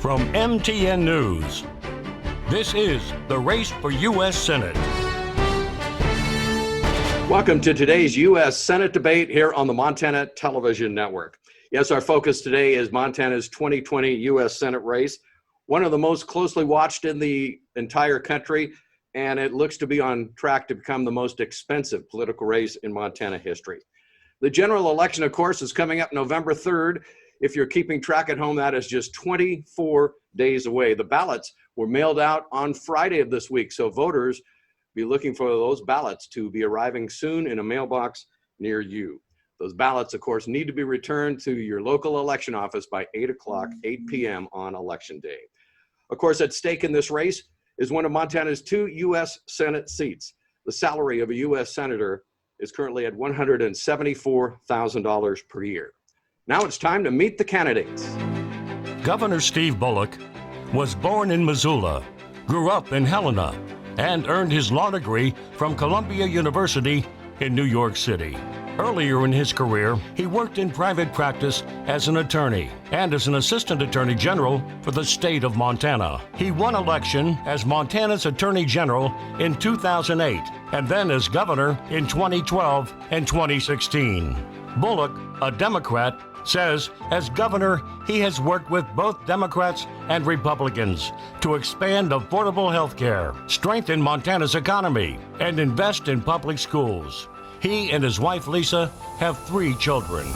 From MTN News, this is the race for U.S. Senate. Welcome to today's U.S. Senate debate here on the Montana Television Network. Yes, our focus today is Montana's 2020 U.S. Senate race, one of the most closely watched in the entire country, and it looks to be on track to become the most expensive political race in Montana history. The general election, of course, is coming up November 3rd. If you're keeping track at home, that is just 24 days away. The ballots were mailed out on Friday of this week, so voters be looking for those ballots to be arriving soon in a mailbox near you. Those ballots, of course, need to be returned to your local election office by 8 p.m. on Election Day. Of course, at stake in this race is one of Montana's 2 U.S. Senate seats. The salary of a U.S. Senator is currently at $174,000 per year. Now it's time to meet the candidates. Governor Steve Bullock was born in Missoula, grew up in Helena, and earned his law degree from Columbia University in New York City. Earlier in his career, he worked in private practice as an attorney and as an assistant attorney general for the state of Montana. He won election as Montana's attorney general in 2008 and then as governor in 2012 and 2016. Bullock, a Democrat, says as governor, he has worked with both Democrats and Republicans to expand affordable health care, strengthen Montana's economy, and invest in public schools. He and his wife, Lisa, have 3 children.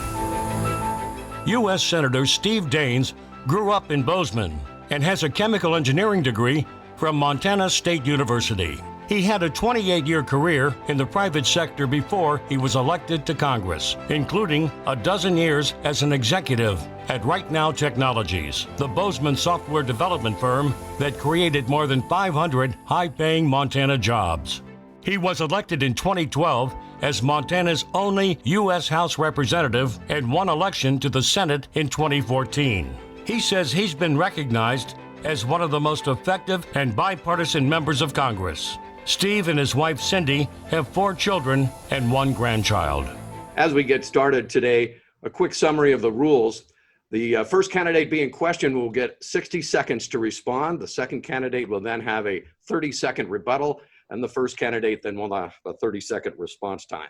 U.S. Senator Steve Daines grew up in Bozeman and has a chemical engineering degree from Montana State University. He had a 28-year career in the private sector before he was elected to Congress, including a dozen years as an executive at Right Now Technologies, the Bozeman software development firm that created more than 500 high-paying Montana jobs. He was elected in 2012 as Montana's only U.S. House representative and won election to the Senate in 2014. He says he's been recognized as one of the most effective and bipartisan members of Congress. Steve and his wife Cindy have 4 children and 1 grandchild. As we get started today, a quick summary of the rules. The first candidate being questioned will get 60 seconds to respond. The second candidate will then have a 30-second rebuttal, and the first candidate then will have a 30-second response time.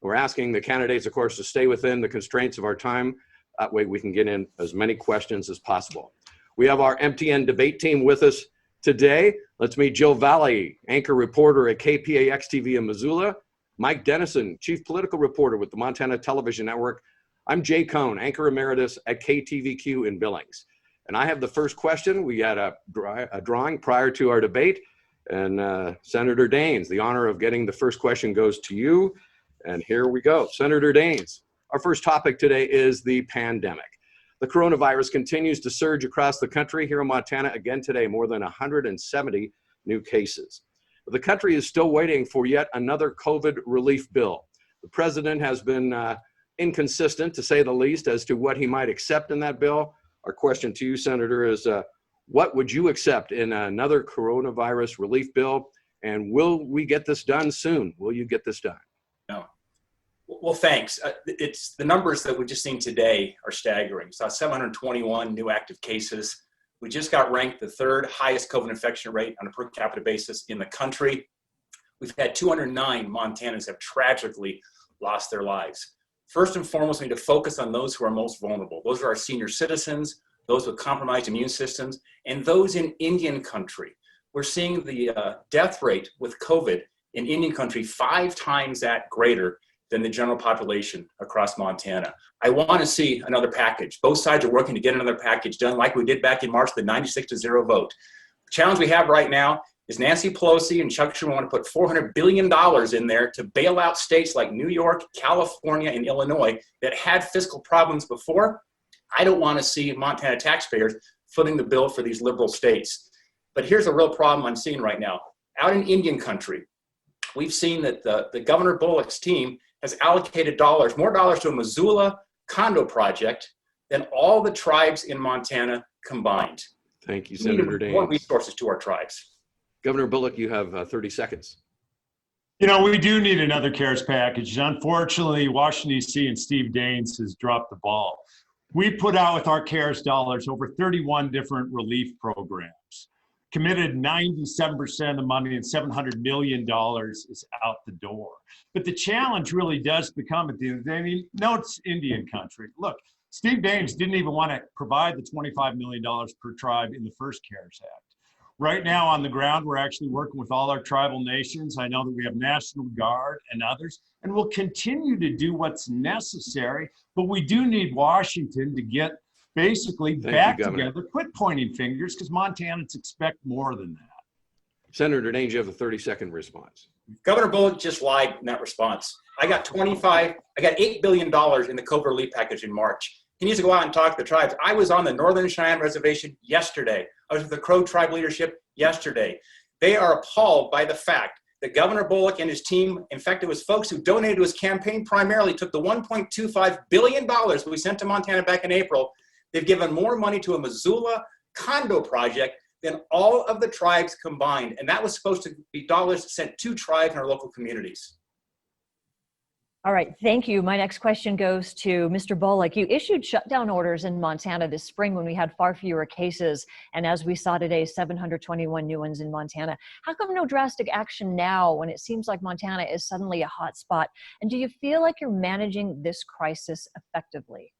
We're asking the candidates, of course, to stay within the constraints of our time. That way we can get in as many questions as possible. We have our MTN debate team with us today. Let's meet Jill Valley, anchor reporter at KPAX-TV in Missoula. Mike Dennison, chief political reporter with the Montana Television Network. I'm Jay Cohn, anchor emeritus at KTVQ in Billings. And I have the first question. We had a drawing prior to our debate. And Senator Daines, the honor of getting the first question goes to you. And here we go. Senator Daines, our first topic today is the pandemic. The coronavirus continues to surge across the country. Here in Montana, again today, more than 170 new cases. But the country is still waiting for yet another COVID relief bill. The president has been inconsistent, to say the least, as to what he might accept in that bill. Our question to you, Senator, is what would you accept in another coronavirus relief bill? And will we get this done soon? Will you get this done? No. Well, thanks. It's the numbers that we just seen today are staggering. We saw 721 new active cases. We just got ranked the 3rd highest COVID infection rate on a per capita basis in the country. We've had 209 Montanans have tragically lost their lives. First and foremost, we need to focus on those who are most vulnerable. Those are our senior citizens, those with compromised immune systems, and those in Indian country. We're seeing the death rate with COVID in Indian country 5 times that greater than the general population across Montana. I want to see another package. Both sides are working to get another package done like we did back in March, the 96-0 vote. The challenge we have right now is Nancy Pelosi and Chuck Schumer want to put $400 billion in there to bail out states like New York, California, and Illinois that had fiscal problems before. I don't want to see Montana taxpayers footing the bill for these liberal states. But here's a real problem I'm seeing right now. Out in Indian country, we've seen that the Governor Bullock's team has allocated more dollars to a Missoula condo project than all the tribes in Montana combined. Thank you, Senator Daines. More resources to our tribes. Governor Bullock, you have 30 seconds. You know, we do need another CARES package. Unfortunately, Washington, D.C. and Steve Daines has dropped the ball. We put out with our CARES dollars over 31 different relief programs, committed 97% of the money, and $700 million is out the door. But the challenge really does become at the end of the day, no, it's Indian country. Look, Steve Daines didn't even want to provide the $25 million per tribe in the first CARES Act. Right now on the ground, we're actually working with all our tribal nations. I know that we have National Guard and others, and we'll continue to do what's necessary, but we do need Washington to get basically back together, quit pointing fingers, because Montanans expect more than that. Senator Daines, you have a 30-second response. Governor Bullock just lied in that response. I got $8 billion in the COVID relief package in March. He needs to go out and talk to the tribes. I was on the Northern Cheyenne Reservation yesterday. I was with the Crow tribe leadership yesterday. They are appalled by the fact that Governor Bullock and his team, in fact, it was folks who donated to his campaign primarily, took the $1.25 billion we sent to Montana back in April. They've given more money to a Missoula condo project than all of the tribes combined. And that was supposed to be dollars sent to tribes in our local communities. All right, thank you. My next question goes to Mr. Bullock. You issued shutdown orders in Montana this spring when we had far fewer cases. And as we saw today, 721 new ones in Montana. How come no drastic action now when it seems like Montana is suddenly a hot spot? And do you feel like you're managing this crisis effectively?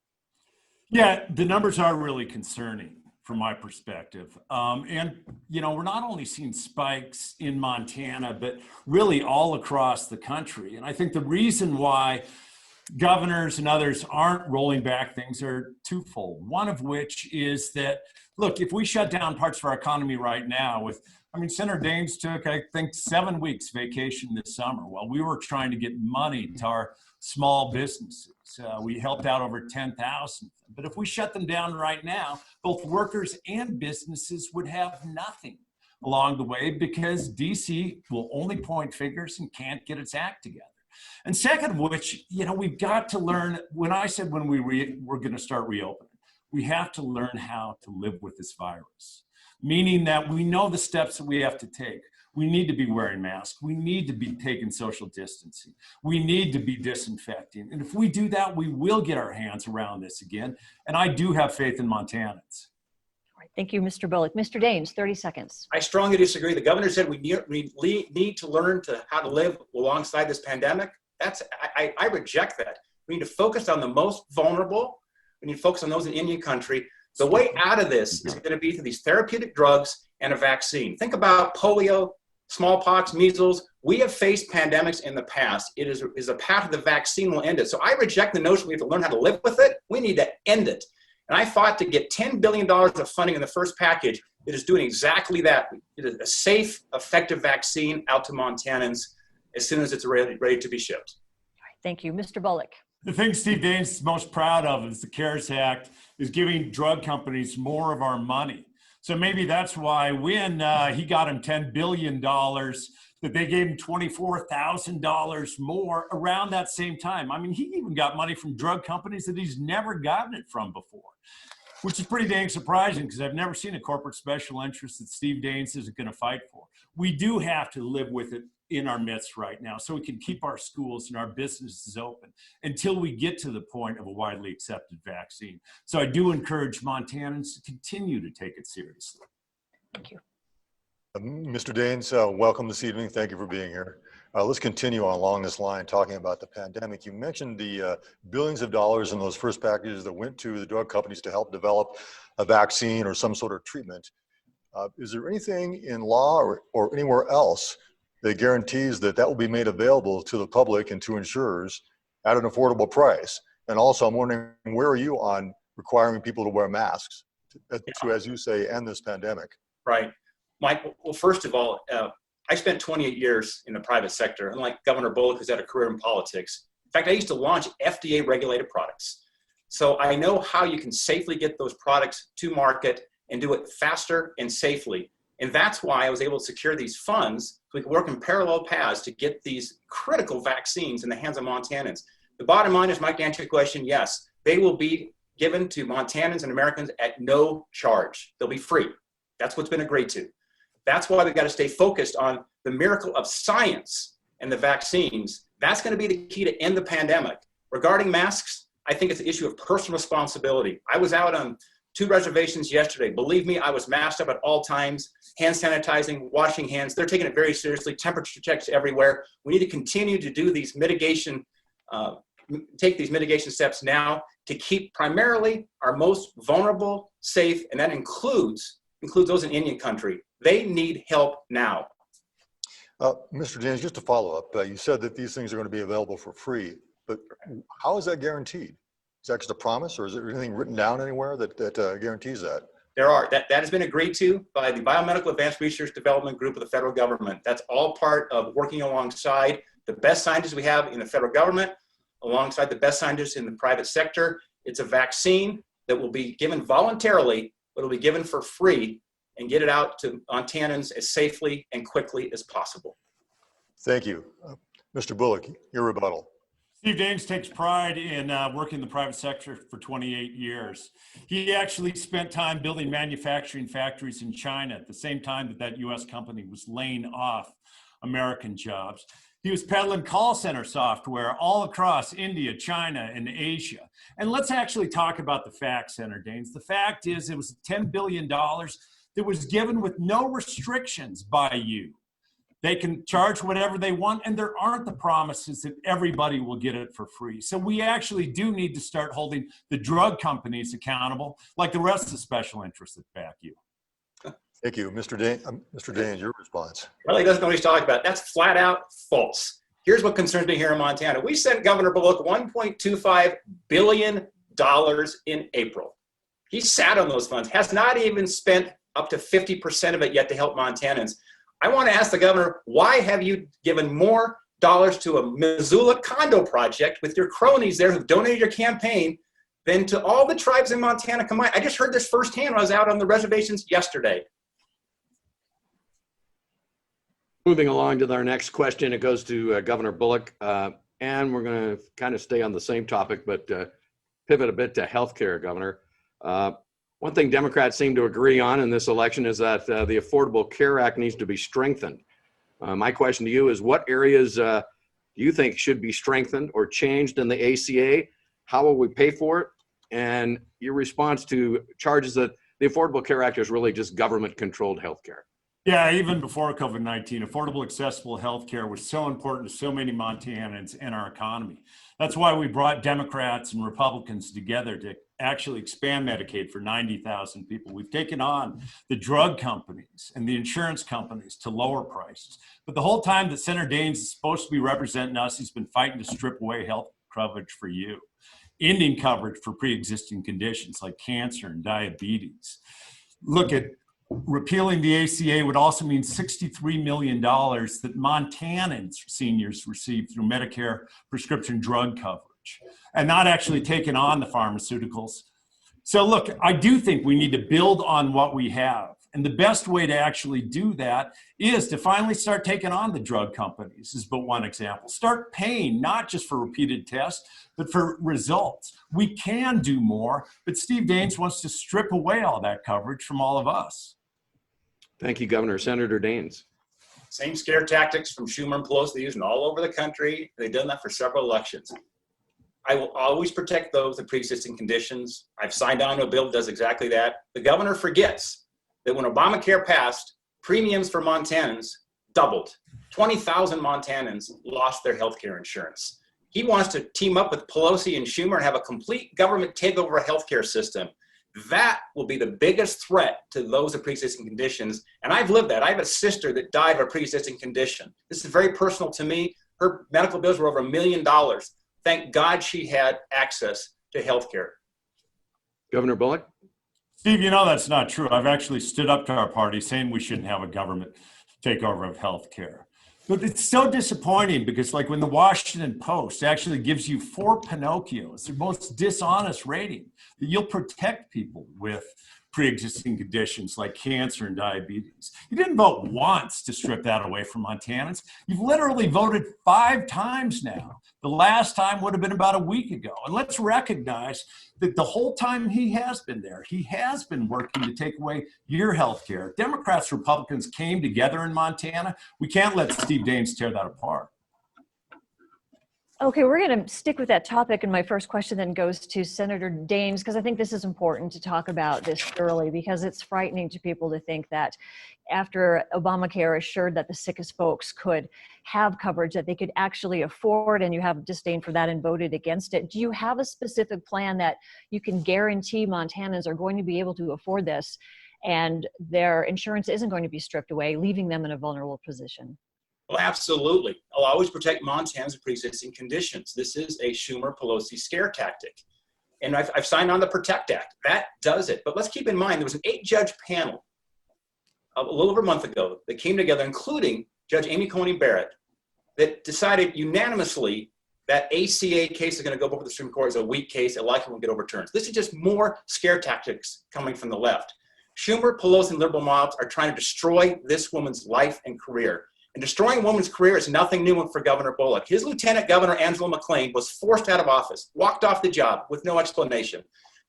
Yeah, the numbers are really concerning from my perspective. And, you know, we're not only seeing spikes in Montana, but really all across the country. And I think the reason why governors and others aren't rolling back things are twofold. One of which is that, look, if we shut down parts of our economy right now Senator Daines took, I think, 7 weeks vacation this summer while we were trying to get money to our small businesses. We helped out over 10,000. But if we shut them down right now, both workers and businesses would have nothing along the way because DC will only point fingers and can't get its act together. And second of which, you know, we've got to learn, when I said when we're going to start reopening, we have to learn how to live with this virus, meaning that we know the steps that we have to take. We need to be wearing masks. We need to be taking social distancing. We need to be disinfecting. And if we do that, we will get our hands around this again. And I do have faith in Montanans. All right, thank you, Mr. Bullock. Mr. Daines, 30 seconds. I strongly disagree. The governor said we need to learn how to live alongside this pandemic. I reject that. We need to focus on the most vulnerable. We need to focus on those in Indian country. The way out of this is going to be through these therapeutic drugs and a vaccine. Think about polio, smallpox, measles. We have faced pandemics in the past. It is a path of the vaccine will end it. So I reject the notion we have to learn how to live with it. We need to end it. And I fought to get $10 billion of funding in the first package. It is doing exactly that. It is a safe, effective vaccine out to Montanans as soon as it's ready to be shipped. All right, thank you. Mr. Bullock. The thing Steve Daines is most proud of is the CARES Act is giving drug companies more of our money. So maybe that's why when he got him $10 billion, that they gave him $24,000 more around that same time. I mean, he even got money from drug companies that he's never gotten it from before, which is pretty dang surprising because I've never seen a corporate special interest that Steve Daines is going to fight for. We do have to live with it in our midst right now so we can keep our schools and our businesses open until we get to the point of a widely accepted vaccine. So I do encourage Montanans to continue to take it seriously. Thank you. Mr. Daines, welcome this evening. Thank you for being here. Let's continue along this line talking about the pandemic. You mentioned the billions of dollars in those first packages that went to the drug companies to help develop a vaccine or some sort of treatment. Is there anything in law or anywhere else that guarantees that will be made available to the public and to insurers at an affordable price? And also, I'm wondering, where are you on requiring people to wear masks to, as you say, end this pandemic? Right. Mike, well, first of all, I spent 28 years in the private sector, unlike Governor Bullock, who's had a career in politics. In fact, I used to launch FDA-regulated products. So I know how you can safely get those products to market and do it faster and safely. And that's why I was able to secure these funds so we could work in parallel paths to get these critical vaccines in the hands of Montanans. The bottom line is, Mike, to answer your question, yes, they will be given to Montanans and Americans at no charge. They'll be free. That's what's been agreed to. That's why we've got to stay focused on the miracle of science and the vaccines. That's going to be the key to end the pandemic. Regarding masks, I think it's an issue of personal responsibility. I was out on 2 reservations yesterday. Believe me, I was masked up at all times, hand sanitizing, washing hands. They're taking it very seriously. Temperature checks everywhere. We need to continue to do these mitigation, take these mitigation steps now to keep primarily our most vulnerable safe, and that includes those in Indian country. They need help now. Mr. Daines, just to follow up, you said that these things are going to be available for free, but how is that guaranteed? Is that just a promise, or is there anything written down anywhere that guarantees that? There are. That has been agreed to by the Biomedical Advanced Research Development Group of the federal government. That's all part of working alongside the best scientists we have in the federal government, alongside the best scientists in the private sector. It's a vaccine that will be given voluntarily, but it will be given for free, and get it out to Montanans as safely and quickly as possible. Thank you. Mr. Bullock, your rebuttal. Steve Daines takes pride in working in the private sector for 28 years. He actually spent time building manufacturing factories in China at the same time that US company was laying off American jobs. He was peddling call center software all across India, China, and Asia. And let's actually talk about the facts, Senator Daines. The fact is it was $10 billion that was given with no restrictions by you. They can charge whatever they want, and there aren't the promises that everybody will get it for free. So we actually do need to start holding the drug companies accountable, like the rest of the special interests that back you. Thank you. Mr. Daines, your response. Well, he doesn't know what he's talking about. That's flat out false. Here's what concerns me here in Montana. We sent Governor Bullock $1.25 billion in April. He sat on those funds, has not even spent up to 50% of it yet to help Montanans. I want to ask the governor, why have you given more dollars to a Missoula condo project with your cronies there who've donated your campaign than to all the tribes in Montana combined? I just heard this firsthand when I was out on the reservations yesterday. Moving along to our next question, it goes to Governor Bullock, and we're going to kind of stay on the same topic, but pivot a bit to healthcare, Governor. One thing Democrats seem to agree on in this election is that the Affordable Care Act needs to be strengthened. My question to you is, what areas do you think should be strengthened or changed in the ACA? How will we pay for it? And your response to charges that the Affordable Care Act is really just government-controlled healthcare. Yeah, even before COVID-19, affordable, accessible healthcare was so important to so many Montanans and our economy. That's why we brought Democrats and Republicans together to actually expand Medicaid for 90,000 people. We've taken on the drug companies and the insurance companies to lower prices. But the whole time that Senator Daines is supposed to be representing us, he's been fighting to strip away health coverage for you, ending coverage for pre-existing conditions like cancer and diabetes. Look at repealing the ACA would also mean $63 million that Montanans seniors receive through Medicare prescription drug coverage, and not actually taking on the pharmaceuticals. So look, I do think we need to build on what we have. And the best way to actually do that is to finally start taking on the drug companies, is but one example. Start paying not just for repeated tests, but for results. We can do more, but Steve Daines wants to strip away all that coverage from all of us. Thank you, Governor. Senator Daines. Same scare tactics from Schumer and Pelosi using all over the country. They've done that for several elections. I will always protect those with pre-existing conditions. I've signed on to a bill that does exactly that. The governor forgets that when Obamacare passed, premiums for Montanans doubled. 20,000 Montanans lost their health care insurance. He wants to team up with Pelosi and Schumer and have a complete government takeover of a healthcare system. That will be the biggest threat to those with pre-existing conditions. And I've lived that. I have a sister that died of a pre-existing condition. This is very personal to me. Her medical bills were over $1 million. Thank God she had access to health care. Governor Bullock? Steve, you know that's not true. I've actually stood up to our party saying we shouldn't have a government takeover of health care. But it's so disappointing because, like, when the Washington Post actually gives you 4 Pinocchios, the most dishonest rating, that you'll protect people with pre-existing conditions like cancer and diabetes. You didn't vote once to strip that away from Montanans. You've literally voted 5 times now. The last time would have been about a week ago. And let's recognize that the whole time he has been there, he has been working to take away your health care. Democrats, Republicans came together in Montana. We can't let Steve Daines tear that apart. Okay, we're going to stick with that topic, and my first question then goes to Senator Daines, because I think this is important to talk about this thoroughly, because it's frightening to people to think that after Obamacare assured that the sickest folks could have coverage that they could actually afford, and you have disdain for that and voted against it. Do you have a specific plan that you can guarantee Montanans are going to be able to afford this and their insurance isn't going to be stripped away, leaving them in a vulnerable position? Well, absolutely. I'll always protect Montanans with pre-existing conditions. This is a Schumer-Pelosi scare tactic. And I've signed on the PROTECT Act. That does it. But let's keep in mind, there was an 8-judge panel a little over a month ago that came together, including Judge Amy Coney Barrett, that decided unanimously that ACA case is going to go before the Supreme Court is a weak case. It likely won't get overturned. This is just more scare tactics coming from the left. Schumer, Pelosi, and liberal mobs are trying to destroy this woman's life and career. And destroying a woman's career is nothing new for Governor Bullock. His lieutenant governor, Angela McClain, was forced out of office, walked off the job with no explanation.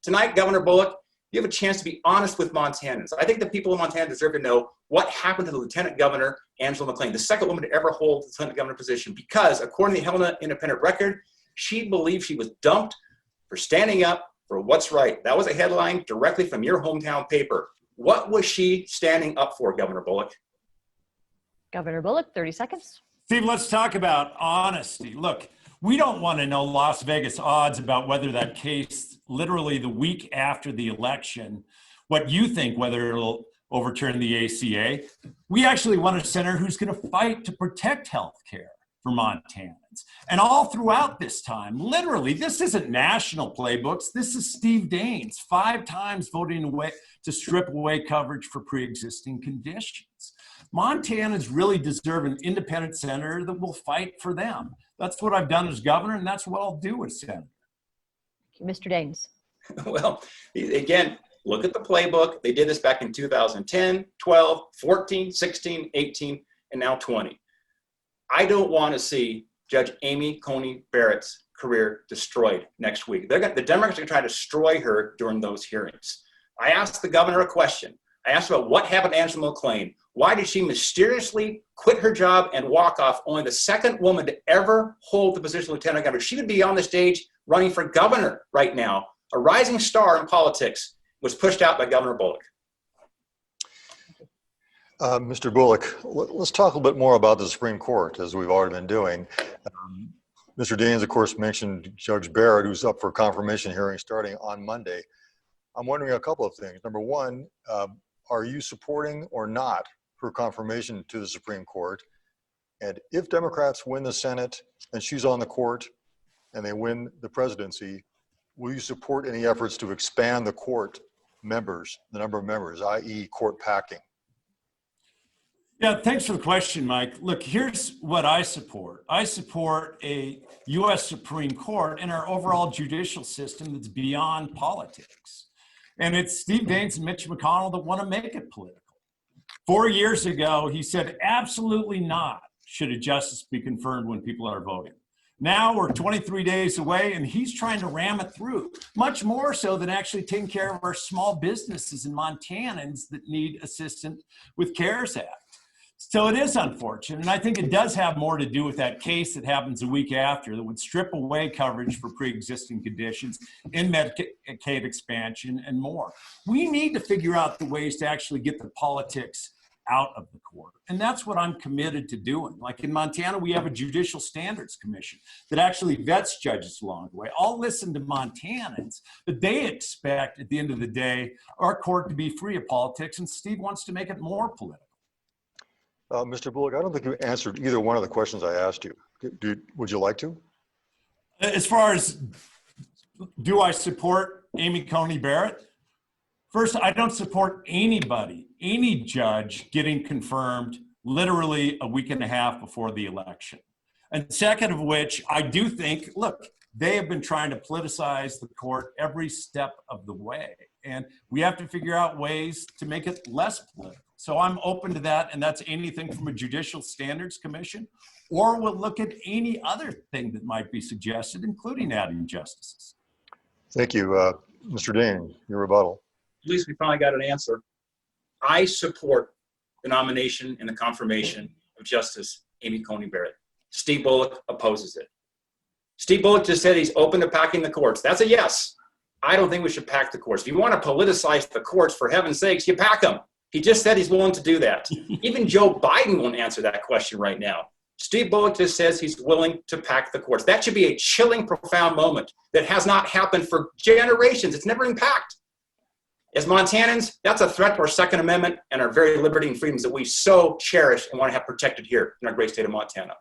Tonight, Governor Bullock, you have a chance to be honest with Montanans. I think the people of Montana deserve to know what happened to the lieutenant governor, Angela McClain, the second woman to ever hold the lieutenant governor position, because according to the Helena Independent Record, she believed she was dumped for standing up for what's right. That was a headline directly from your hometown paper. What was she standing up for, Governor Bullock? Governor Bullock, 30 seconds. Steve, let's talk about honesty. Look, we don't want to know Las Vegas odds about whether that case, literally the week after the election, what you think, whether it'll overturn the ACA. We actually want a senator who's going to fight to protect health care for Montanans. And all throughout this time, literally, this isn't national playbooks. This is Steve Daines, 5 times voting away to strip away coverage for pre-existing conditions. Montanans really deserve an independent senator that will fight for them. That's what I've done as governor, and that's what I'll do as senator. Mr. Daines. Well, again, look at the playbook. They did this back in 2010, 12, 14, 16, 18, and now 20. I don't want to see Judge Amy Coney Barrett's career destroyed next week. The Democrats are going to try to destroy her during those hearings. I asked the governor a question. I asked about what happened to Angela McClain. Why did she mysteriously quit her job and walk off? Only the second woman to ever hold the position of lieutenant governor. She would be on the stage running for governor right now. A rising star in politics was pushed out by Governor Bullock. Mr. Bullock, let's talk a little bit more about the Supreme Court, as we've already been doing. Mr. Daines, of course, mentioned Judge Barrett, who's up for confirmation hearing starting on Monday. I'm wondering a couple of things. Number one, are you supporting or not her confirmation to the Supreme Court? And if Democrats win the Senate and she's on the court and they win the presidency, will you support any efforts to expand the court members, the number of members, i.e. court packing? Yeah, thanks for the question, Mike. Look, here's what I support. I support a U.S. Supreme Court and our overall judicial system that's beyond politics. And it's Steve Daines and Mitch McConnell that want to make it political. 4 years ago, he said, absolutely not should a justice be confirmed when people are voting. Now we're 23 days away, and he's trying to ram it through, much more so than actually taking care of our small businesses and Montanans that need assistance with CARES Act. So it is unfortunate, and I think it does have more to do with that case that happens a week after that would strip away coverage for pre-existing conditions in Medicaid expansion and more. We need to figure out the ways to actually get the politics out of the court, and that's what I'm committed to doing. Like in Montana, we have a Judicial Standards Commission that actually vets judges along the way. I'll listen to Montanans, but they expect at the end of the day our court to be free of politics, and Steve wants to make it more political. Mr. Bullock, I don't think you answered either one of the questions I asked you. Would you like to? As far as, do I support Amy Coney Barrett? First, I don't support anybody, any judge getting confirmed literally a week and a half before the election. And second of which, I do think, look, they have been trying to politicize the court every step of the way. And we have to figure out ways to make it less political. So I'm open to that, and that's anything from a Judicial Standards Commission, or we'll look at any other thing that might be suggested, including adding justices. Thank you. Mr. Daines, your rebuttal. At least we finally got an answer. I support the nomination and the confirmation of Justice Amy Coney Barrett. Steve Bullock opposes it. Steve Bullock just said he's open to packing the courts. That's a yes. I don't think we should pack the courts. If you want to politicize the courts, for heaven's sakes, you pack them. He just said he's willing to do that. Even Joe Biden won't answer that question right now. Steve Bullock just says he's willing to pack the courts. That should be a chilling, profound moment that has not happened for generations. It's never been packed. As Montanans, that's a threat to our Second Amendment and our very liberty and freedoms that we so cherish and want to have protected here in our great state of Montana.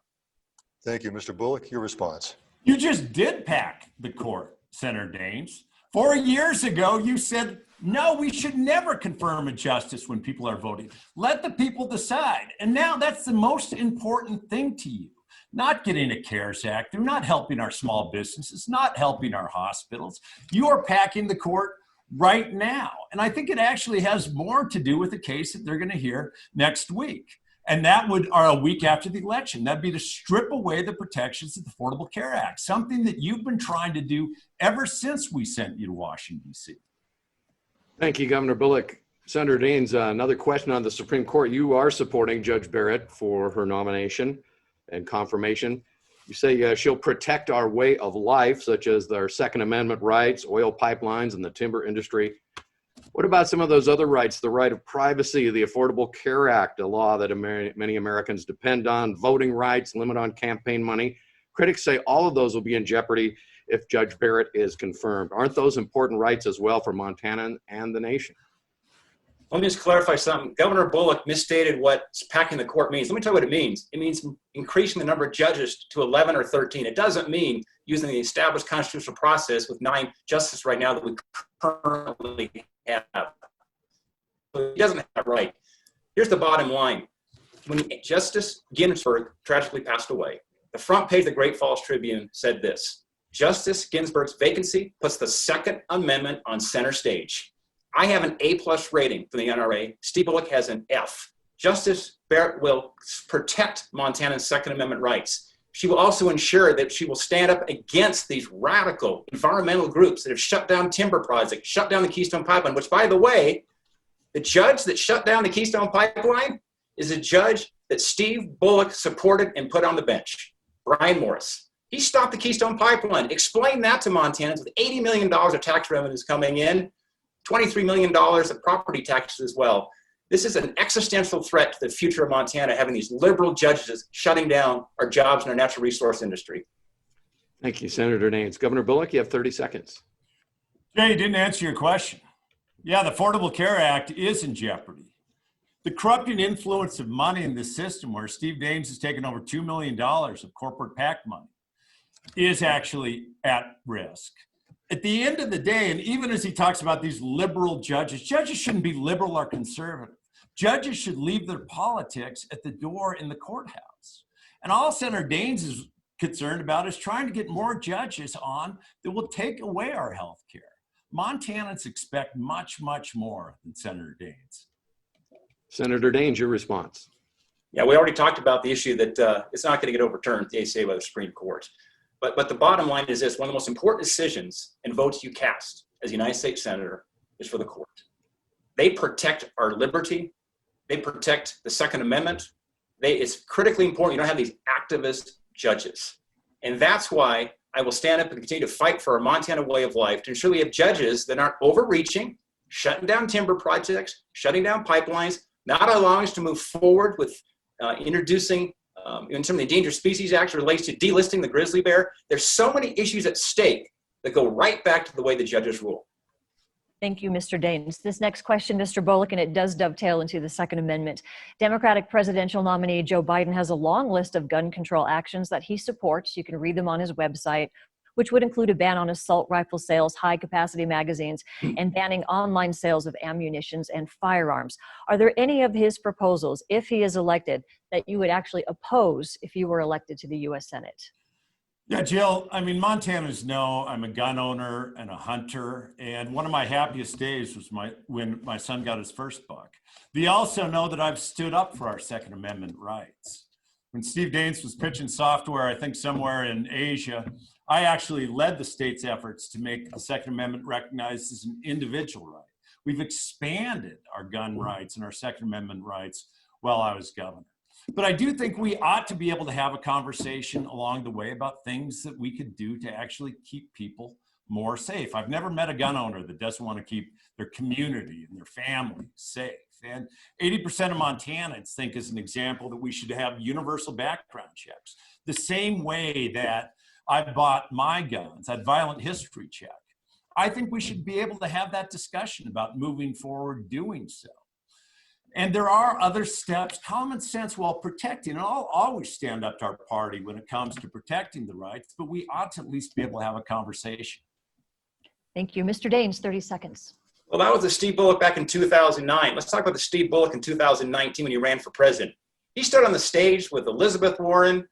Thank you, Mr. Bullock. Your response. You just did pack the court, Senator Daines. 4 years ago, you said, no, we should never confirm a justice when people are voting. Let the people decide. And now that's the most important thing to you. Not getting a CARES Act, they're not helping our small businesses, not helping our hospitals. You are packing the court right now. And I think it actually has more to do with the case that they're going to hear next week. And that would, or a week after the election, that'd be to strip away the protections of the Affordable Care Act, something that you've been trying to do ever since we sent you to Washington, D.C. Thank you, Governor Bullock. Senator Daines, another question on the Supreme Court. You are supporting Judge Barrett for her nomination and confirmation. You say she'll protect our way of life, such as our Second Amendment rights, oil pipelines, and the timber industry. What about some of those other rights, the right of privacy, the Affordable Care Act, a law that many Americans depend on, voting rights, limit on campaign money? Critics say all of those will be in jeopardy if Judge Barrett is confirmed. Aren't those important rights as well for Montana and the nation? Let me just clarify something. Governor Bullock misstated what packing the court means. Let me tell you what it means. It means increasing the number of judges to 11 or 13. It doesn't mean using the established constitutional process with 9 justices right now that we currently have. He doesn't have that right. Here's the bottom line. When Justice Ginsburg tragically passed away, the front page of the Great Falls Tribune said this: Justice Ginsburg's vacancy puts the Second Amendment on center stage. I have an A+ rating from the NRA. Steve Bullock has an F. Justice Barrett will protect Montana's Second Amendment rights. She will also ensure that she will stand up against these radical environmental groups that have shut down timber projects, shut down the Keystone Pipeline, which, by the way, the judge that shut down the Keystone Pipeline is a judge that Steve Bullock supported and put on the bench, Brian Morris. He stopped the Keystone Pipeline. Explain that to Montanans with $80 million of tax revenues coming in, $23 million of property taxes as well. This is an existential threat to the future of Montana, having these liberal judges shutting down our jobs in our natural resource industry. Thank you, Senator Daines. Governor Bullock, you have 30 seconds. Jay, you didn't answer your question. Yeah, the Affordable Care Act is in jeopardy. The corrupting influence of money in this system, where Steve Daines has taken over $2 million of corporate PAC money, is actually at risk. At the end of the day, and even as he talks about these liberal judges, judges shouldn't be liberal or conservative. Judges should leave their politics at the door in the courthouse. And all Senator Daines is concerned about is trying to get more judges on that will take away our health care. Montanans expect much, much more than Senator Daines. Senator Daines, your response. Yeah, we already talked about the issue that it's not going to get overturned, the ACA, by the Supreme Court. But the bottom line is this: one of the most important decisions and votes you cast as a United States Senator is for the court. They protect our liberty. They protect the Second Amendment. It's critically important you don't have these activist judges. And that's why I will stand up and continue to fight for our Montana way of life to ensure we have judges that aren't overreaching, shutting down timber projects, shutting down pipelines, not allowing us to move forward with introducing in some of the Endangered Species Act relates to delisting the grizzly bear. There's so many issues at stake that go right back to the way the judges rule. Thank you, Mr. Daines. This next question, Mr. Bullock, and it does dovetail into the Second Amendment. Democratic presidential nominee Joe Biden has a long list of gun control actions that he supports. You can read them on his website, which would include a ban on assault rifle sales, high-capacity magazines, and banning online sales of ammunition and firearms. Are there any of his proposals, if he is elected, that you would actually oppose if you were elected to the U.S. Senate? Yeah, Jill, I mean, Montanans know I'm a gun owner and a hunter, and one of my happiest days was when my son got his first buck. They also know that I've stood up for our Second Amendment rights. When Steve Daines was pitching software, I think somewhere in Asia, I actually led the state's efforts to make the Second Amendment recognized as an individual right. We've expanded our gun rights and our Second Amendment rights while I was governor. But I do think we ought to be able to have a conversation along the way about things that we could do to actually keep people more safe. I've never met a gun owner that doesn't want to keep their community and their family safe. And 80% of Montanans think, as an example, that we should have universal background checks. The same way that I bought my guns, that violent history check. I think we should be able to have that discussion about moving forward doing so. And there are other steps, common sense while protecting, and I'll always stand up to our party when it comes to protecting the rights, but we ought to at least be able to have a conversation. Thank you. Mr. Daines, 30 seconds. Well, that was the Steve Bullock back in 2009. Let's talk about the Steve Bullock in 2019 when he ran for president. He stood on the stage with Elizabeth Warren,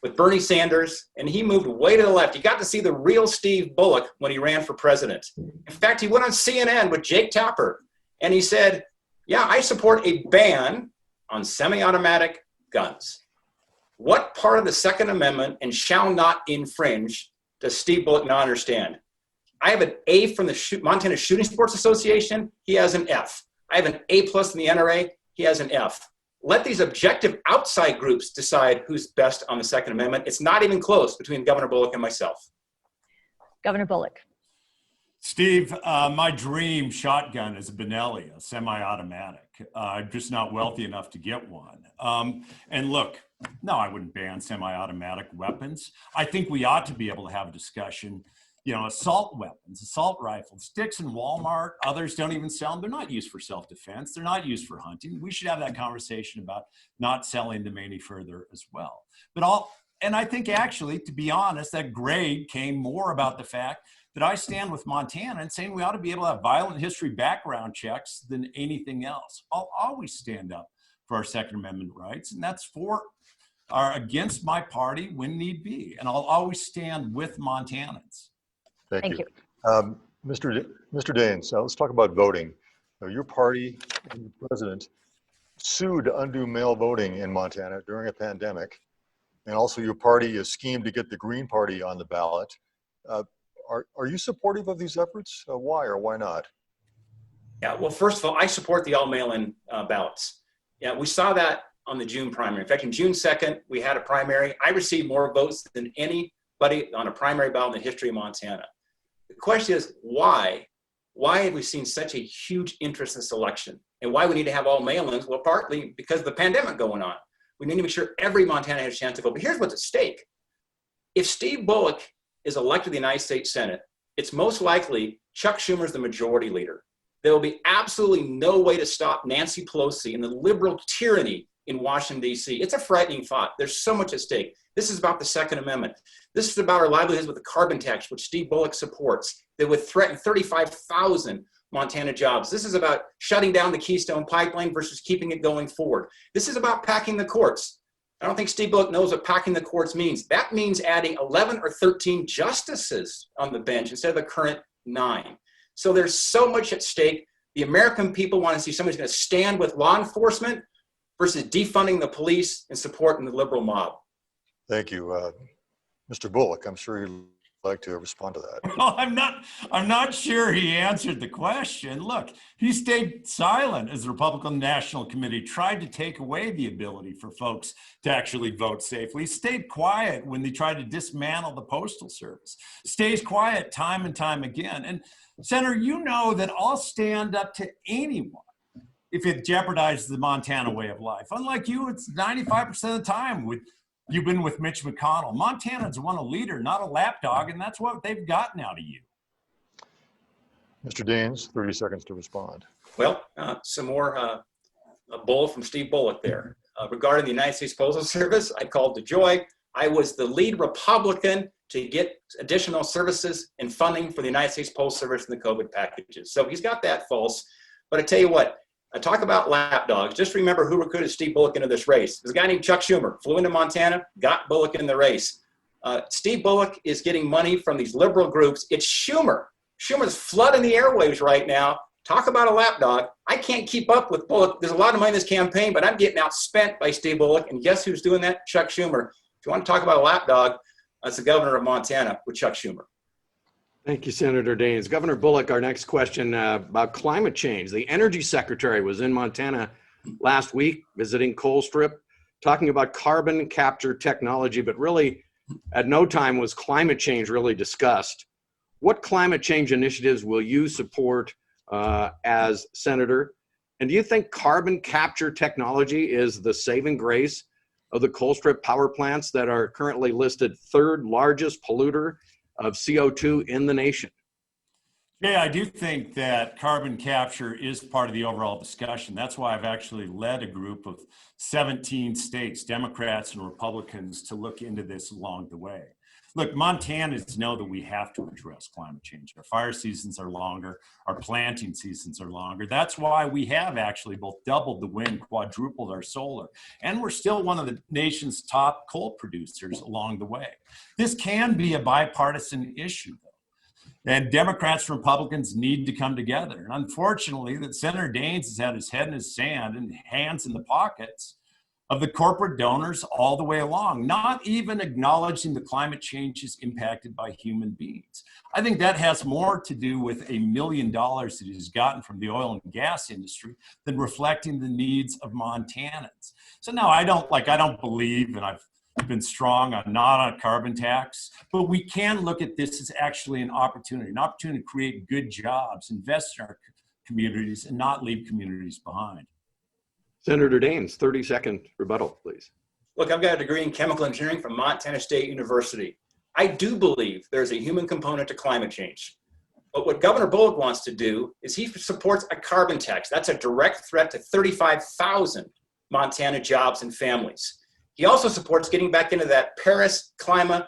with Bernie Sanders, and he moved way to the left. You got to see the real Steve Bullock when he ran for president. In fact, he went on CNN with Jake Tapper, and he said, yeah, I support a ban on semi-automatic guns. What part of the Second Amendment and shall not infringe does Steve Bullock not understand? I have an A from the Montana Shooting Sports Association. He has an F. I have an A+ in the NRA. He has an F. Let these objective outside groups decide who's best on the Second Amendment. It's not even close between Governor Bullock and myself. Governor Bullock. Steve, my dream shotgun is a Benelli, a semi-automatic. I'm just not wealthy enough to get one. And look, no, I wouldn't ban semi-automatic weapons. I think we ought to be able to have a discussion. You know, assault weapons, assault rifles, sticks in Walmart, others don't even sell them. They're not used for self-defense. They're not used for hunting. We should have that conversation about not selling them any further as well. And I think actually, to be honest, that grade came more about the fact that I stand with Montana and saying we ought to be able to have violent history background checks than anything else. I'll always stand up for our Second Amendment rights, and that's against my party when need be. And I'll always stand with Montanans. Thank you. Mr. Daines, let's talk about voting. Your party and the president sued to undo mail voting in Montana during a pandemic. And also your party has schemed to get the Green Party on the ballot. Are you supportive of these efforts? Why or why not? Yeah, well, first of all, I support the all mail-in ballots. Yeah, we saw that on the June primary. In fact, in June 2nd, we had a primary. I received more votes than anybody on a primary ballot in the history of Montana. The question is, why? Why have we seen such a huge interest in this election? And why we need to have all mail-ins? Well, partly because of the pandemic going on. We need to make sure every Montana has a chance to vote. But here's what's at stake. If Steve Bullock is elected to the United States Senate, it's most likely Chuck Schumer is the majority leader. There will be absolutely no way to stop Nancy Pelosi and the liberal tyranny in Washington, D.C. It's a frightening thought. There's so much at stake. This is about the Second Amendment. This is about our livelihoods with the carbon tax, which Steve Bullock supports, that would threaten 35,000 Montana jobs. This is about shutting down the Keystone Pipeline versus keeping it going forward. This is about packing the courts. I don't think Steve Bullock knows what packing the courts means. That means adding 11 or 13 justices on the bench instead of the current 9. So there's so much at stake. The American people want to see somebody who's going to stand with law enforcement versus defunding the police and supporting the liberal mob. Thank you. Mr. Bullock, I'm sure you'd like to respond to that. Well, I'm not sure he answered the question. Look, he stayed silent as the Republican National Committee tried to take away the ability for folks to actually vote safely. He stayed quiet when they tried to dismantle the Postal Service. Stays quiet time and time again. And Senator, you know that I'll stand up to anyone if it jeopardizes the Montana way of life. Unlike you, it's 95% of the time you've been with Mitch McConnell. Montanans want a leader, not a lapdog, and that's what they've gotten out of you. Mr. Daines, 30 seconds to respond. Well, some more a bull from Steve Bullock there. Regarding the United States Postal Service, I called to joy. I was the lead Republican to get additional services and funding for the United States Postal Service in the COVID packages. So he's got that false. But I tell you what, I talk about lapdogs. Just remember who recruited Steve Bullock into this race. There's a guy named Chuck Schumer, flew into Montana, got Bullock in the race. Steve Bullock is getting money from these liberal groups. It's Schumer. Schumer's flooding the airwaves right now. Talk about a lapdog. I can't keep up with Bullock. There's a lot of money in this campaign, but I'm getting outspent by Steve Bullock. And guess who's doing that? Chuck Schumer. If you want to talk about a lapdog, that's the governor of Montana with Chuck Schumer. Thank you, Senator Daines. Governor Bullock, our next question about climate change. The energy secretary was in Montana last week visiting Colstrip. talking about carbon capture technology, but really at no time was climate change really discussed. What climate change initiatives will you support as senator? And do you think carbon capture technology is the saving grace of the Colstrip power plants that are currently listed third largest polluter of CO2 in the nation? Yeah, I do think that carbon capture is part of the overall discussion. That's why I've actually led a group of 17 states, Democrats and Republicans, to look into this along the way. Look, Montanans know that we have to address climate change. Our fire seasons are longer, our planting seasons are longer. That's why we have actually both doubled the wind, quadrupled our solar, and we're still one of the nation's top coal producers along the way. This can be a bipartisan issue, though. And Democrats and Republicans need to come together. And unfortunately, that Senator Daines has had his head in his sand and hands in the pockets of the corporate donors all the way along, not even acknowledging the climate change is impacted by human beings. I think that has more to do with $1 million that he's gotten from the oil and gas industry than reflecting the needs of Montanans. So no, I don't believe, and I've been strong on not on carbon tax, but we can look at this as actually an opportunity to create good jobs, invest in our communities, and not leave communities behind. Senator Daines, 30-second rebuttal, please. Look, I've got a degree in chemical engineering from Montana State University. I do believe there's a human component to climate change. But what Governor Bullock wants to do is he supports a carbon tax. That's a direct threat to 35,000 Montana jobs and families. He also supports getting back into that Paris climate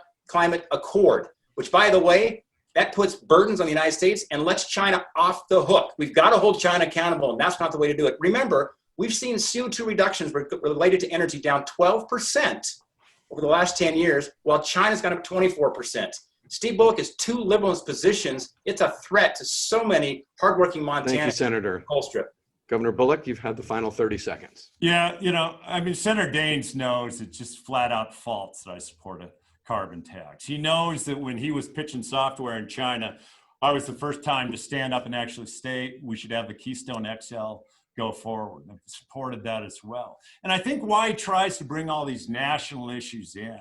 accord, which, by the way, that puts burdens on the United States and lets China off the hook. We've got to hold China accountable, and that's not the way to do it. Remember, we've seen CO2 reductions related to energy down 12% over the last 10 years, while China's gone up 24%. Steve Bullock is too liberal in his positions. It's a threat to so many hardworking Montanans. Thank you, Senator. Colstrip. Governor Bullock, you've had the final 30 seconds. Yeah, Senator Daines knows it's just flat out false that I support a carbon tax. He knows that when he was pitching software in China, I was the first time to stand up and actually state we should have the Keystone XL go forward. I've supported that as well. And I think why he tries to bring all these national issues in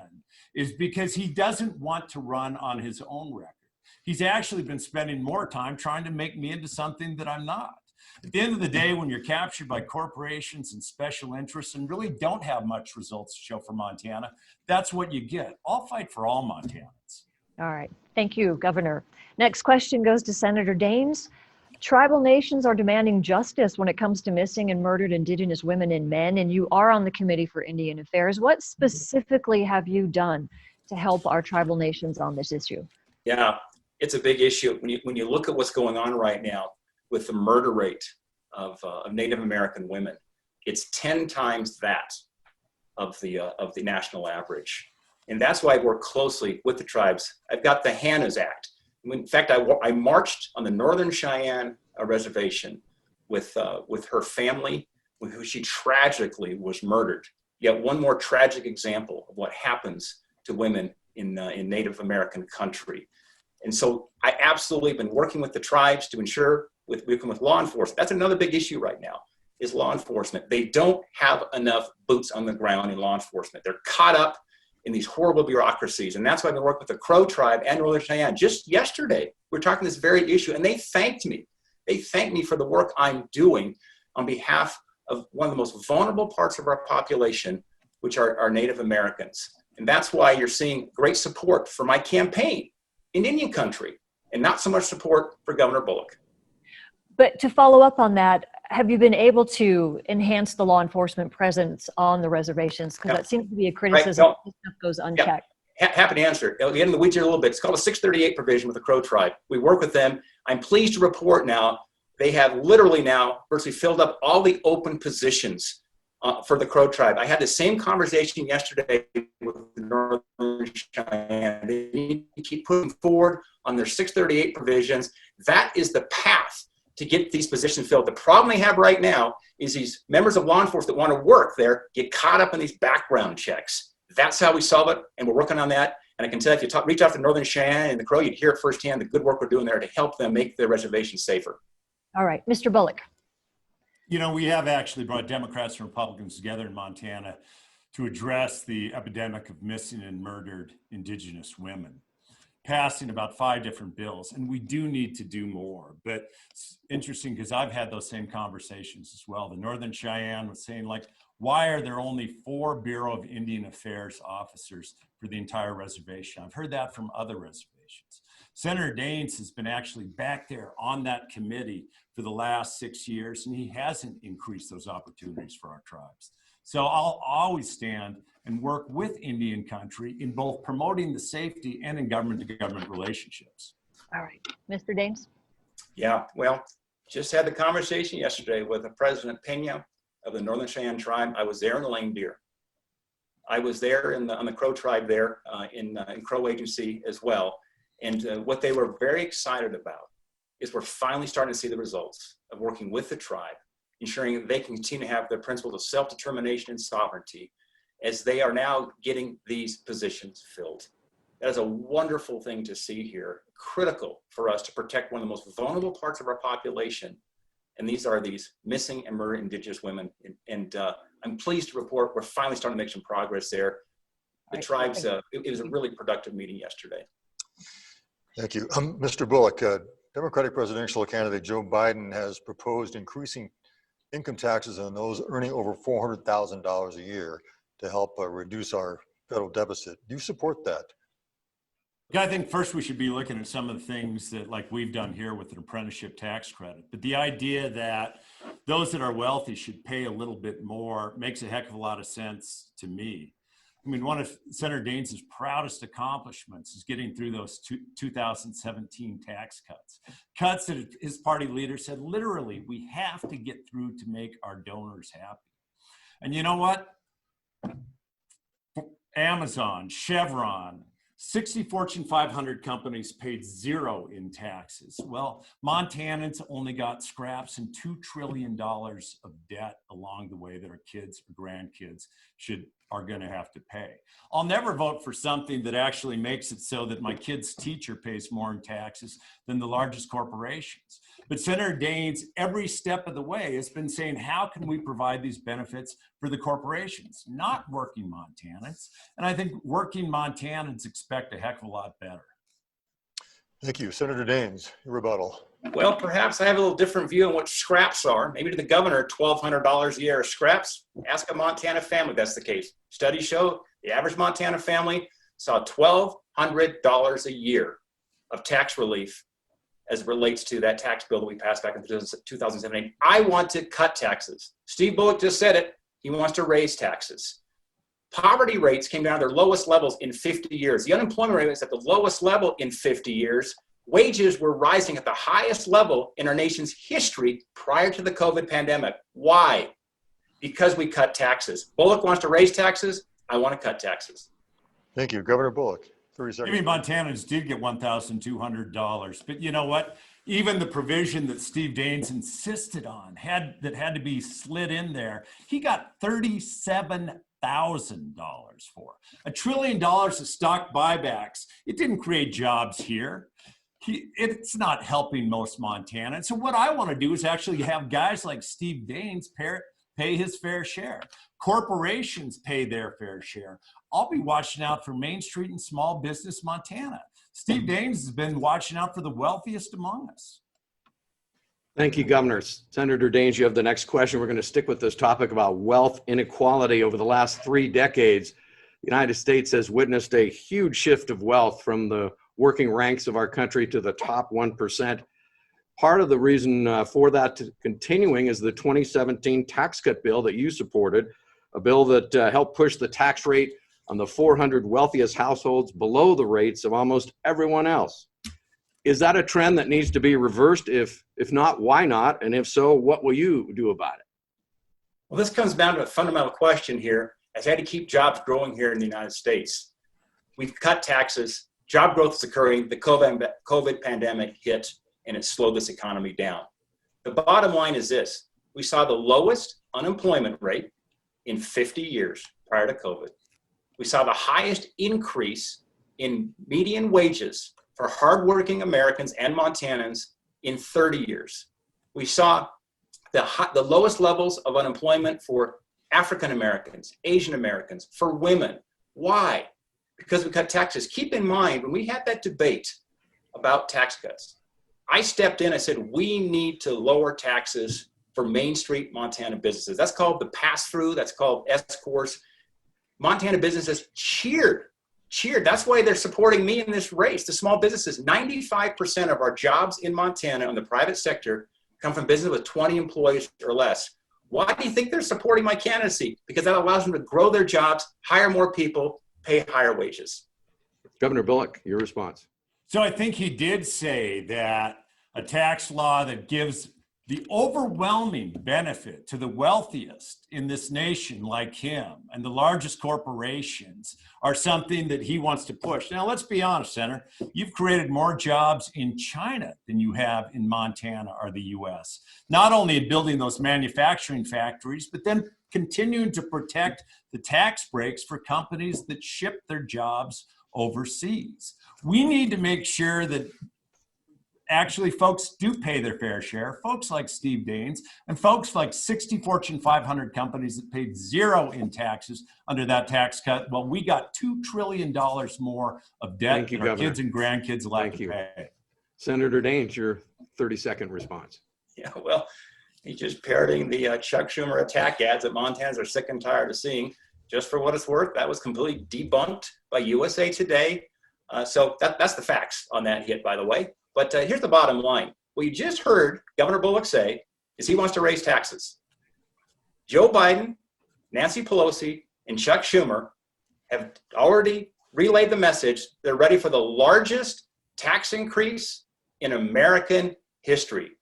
is because he doesn't want to run on his own record. He's actually been spending more time trying to make me into something that I'm not. At the end of the day, when you're captured by corporations and special interests and really don't have much results to show for Montana, that's what you get. I'll fight for all Montanans. All right. Thank you, Governor. Next question goes to Senator Daines. Tribal nations are demanding justice when it comes to missing and murdered Indigenous women and men, and you are on the Committee for Indian Affairs. What specifically have you done to help our tribal nations on this issue? Yeah, it's a big issue. When you look at what's going on right now with the murder rate of Native American women, it's 10 times that of the national average. And that's why I work closely with the tribes. I've got the Hannah's Act. In fact, I marched on the Northern Cheyenne reservation with her family, who she tragically was murdered. Yet one more tragic example of what happens to women in Native American country. And so I absolutely have been working with the tribes to ensure working with law enforcement. That's another big issue right now, is law enforcement. They don't have enough boots on the ground in law enforcement. They're caught up in these horrible bureaucracies. And that's why I've been working with the Crow tribe and Northern Cheyenne. Just yesterday, we were talking this very issue, and they thanked me. They thanked me for the work I'm doing on behalf of one of the most vulnerable parts of our population, which are Native Americans. And that's why you're seeing great support for my campaign in Indian country, and not so much support for Governor Bullock. But to follow up on that, have you been able to enhance the law enforcement presence on the reservations? Because that seems to be a criticism. Right. This stuff goes unchecked. Happy to answer. I'll get in the weeds here a little bit. It's called a 638 provision with the Crow tribe. We work with them. I'm pleased to report now they have literally now virtually filled up all the open positions for the Crow tribe. I had the same conversation yesterday with the Northern Cheyenne. They need to keep pushing forward on their 638 provisions. That is the path to get these positions filled. The problem they have right now is these members of law enforcement that want to work there get caught up in these background checks. That's how we solve it, and we're working on that. And I can tell you, if you reach out to Northern Cheyenne and the Crow, you'd hear it firsthand, the good work we're doing there to help them make their reservations safer. All right, Mr. Bullock. We have actually brought Democrats and Republicans together in Montana to address the epidemic of missing and murdered Indigenous women, passing about 5 different bills. And we do need to do more. But it's interesting because I've had those same conversations as well. The Northern Cheyenne was saying, like, why are there only 4 Bureau of Indian Affairs officers for the entire reservation? I've heard that from other reservations. Senator Daines has been actually back there on that committee for the last 6 years, and he hasn't increased those opportunities for our tribes. So I'll always stand and work with Indian country in both promoting the safety and in government-to-government relationships. All right, Mr. Daines. Yeah, well, just had the conversation yesterday with the President Pena of the Northern Cheyenne tribe. I was there in the Lame Deer. I was there on the Crow tribe there in Crow Agency as well. And what they were very excited about is we're finally starting to see the results of working with the tribe, ensuring that they can continue to have their principles of self-determination and sovereignty as they are now getting these positions filled. That is a wonderful thing to see here, critical for us to protect one of the most vulnerable parts of our population. And these are these missing and murdered Indigenous women. And I'm pleased to report we're finally starting to make some progress there. The tribes, it was a really productive meeting yesterday. Thank you. Mr. Bullock, Democratic presidential candidate Joe Biden has proposed increasing income taxes on those earning over $400,000 a year to help reduce our federal deficit. Do you support that? I think first we should be looking at some of the things that, like we've done here with an apprenticeship tax credit. But the idea that those that are wealthy should pay a little bit more makes a heck of a lot of sense to me. I mean, one of Senator Daines' proudest accomplishments is getting through those 2017 tax cuts. Cuts that his party leader said, literally, we have to get through to make our donors happy. And you know what? Amazon, Chevron, 60 Fortune 500 companies paid 0 in taxes. Well, Montanans only got scraps and $2 trillion of debt along the way that our kids or grandkids are going to have to pay. I'll never vote for something that actually makes it so that my kid's teacher pays more in taxes than the largest corporations. But Senator Daines, every step of the way, has been saying, how can we provide these benefits for the corporations, not working Montanans? And I think working Montanans expect a heck of a lot better. Thank you. Senator Daines, your rebuttal. Well, perhaps I have a little different view on what scraps are. Maybe to the governor, $1,200 a year of scraps. Ask a Montana family if that's the case. Studies show the average Montana family saw $1,200 a year of tax relief as it relates to that tax bill that we passed back in 2017. I want to cut taxes. Steve Bullock just said it. He wants to raise taxes. Poverty rates came down to their lowest levels in 50 years. The unemployment rate was at the lowest level in 50 years. Wages were rising at the highest level in our nation's history prior to the COVID pandemic. Why? Because we cut taxes. Bullock wants to raise taxes. I want to cut taxes. Thank you. Governor Bullock, 30 seconds. Maybe Montanans did get $1,200, but you know what? Even the provision that Steve Daines insisted on had to be slid in there, he got $37,000 for. $1 trillion of stock buybacks. It didn't create jobs here. It's not helping most Montanans. So what I want to do is actually have guys like Steve Daines pay his fair share. Corporations pay their fair share. I'll be watching out for Main Street and small business Montana. Steve Daines has been watching out for the wealthiest among us. Thank you, Governor. Senator Daines, you have the next question. We're going to stick with this topic about wealth inequality. Over the last 3 decades, the United States has witnessed a huge shift of wealth from the working ranks of our country to the top 1%. Part of the reason for that continuing is the 2017 tax cut bill that you supported, a bill that helped push the tax rate on the 400 wealthiest households below the rates of almost everyone else. Is that a trend that needs to be reversed? If not, why not? And if so, what will you do about it? Well, this comes down to a fundamental question here. As I had to keep jobs growing here in the United States. We've cut taxes. Job growth is occurring. The COVID pandemic hit, and it slowed this economy down. The bottom line is this. We saw the lowest unemployment rate in 50 years prior to COVID. We saw the highest increase in median wages for hardworking Americans and Montanans in 30 years. We saw the lowest levels of unemployment for African Americans, Asian Americans, for women. Why? Because we cut taxes. Keep in mind, when we had that debate about tax cuts, I stepped in, I said, we need to lower taxes for Main Street Montana businesses. That's called the pass-through, that's called S-Corps. Montana businesses cheered. That's why they're supporting me in this race. The small businesses, 95% of our jobs in Montana in the private sector come from businesses with 20 employees or less. Why do you think they're supporting my candidacy? Because that allows them to grow their jobs, hire more people, pay higher wages. Governor Bullock, your response. So I think he did say that a tax law that gives the overwhelming benefit to the wealthiest in this nation like him and the largest corporations are something that he wants to push. Now, let's be honest, Senator, you've created more jobs in China than you have in Montana or the US. Not only in building those manufacturing factories, but then continuing to protect the tax breaks for companies that ship their jobs overseas. We need to make sure that actually folks do pay their fair share, folks like Steve Daines and folks like 60 Fortune 500 companies that paid zero in taxes under that tax cut. Well, we got $2 trillion more of debt Thank you, than our Governor. kids and grandkids will have Thank to you. pay. Senator Daines, your 30-second response. Yeah, well, he's just parroting the Chuck Schumer attack ads that Montanans are sick and tired of seeing. Just for what it's worth, that was completely debunked by USA Today. So that's the facts on that hit, by the way. But here's the bottom line. What you just heard Governor Bullock say is he wants to raise taxes. Joe Biden, Nancy Pelosi, and Chuck Schumer have already relayed the message. They're ready for the largest tax increase in American history.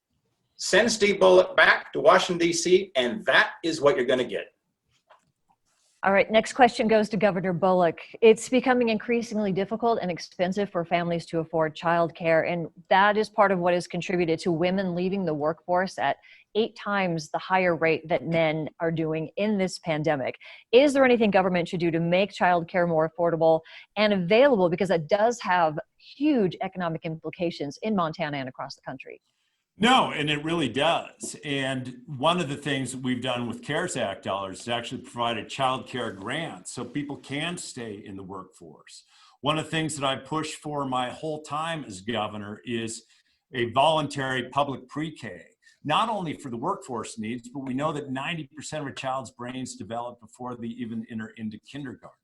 Send Steve Bullock back to Washington, D.C., and that is what you're going to get. All right, next question goes to Governor Bullock. It's becoming increasingly difficult and expensive for families to afford childcare, and that is part of what has contributed to women leaving the workforce at 8 times the higher rate that men are doing in this pandemic. Is there anything government should do to make childcare more affordable and available? Because it does have huge economic implications in Montana and across the country. No, and it really does. And one of the things that we've done with CARES Act dollars is actually provided child care grants so people can stay in the workforce. One of the things that I pushed for my whole time as governor is a voluntary public pre-K, not only for the workforce needs, but we know that 90% of a child's brains develop before they even enter into kindergarten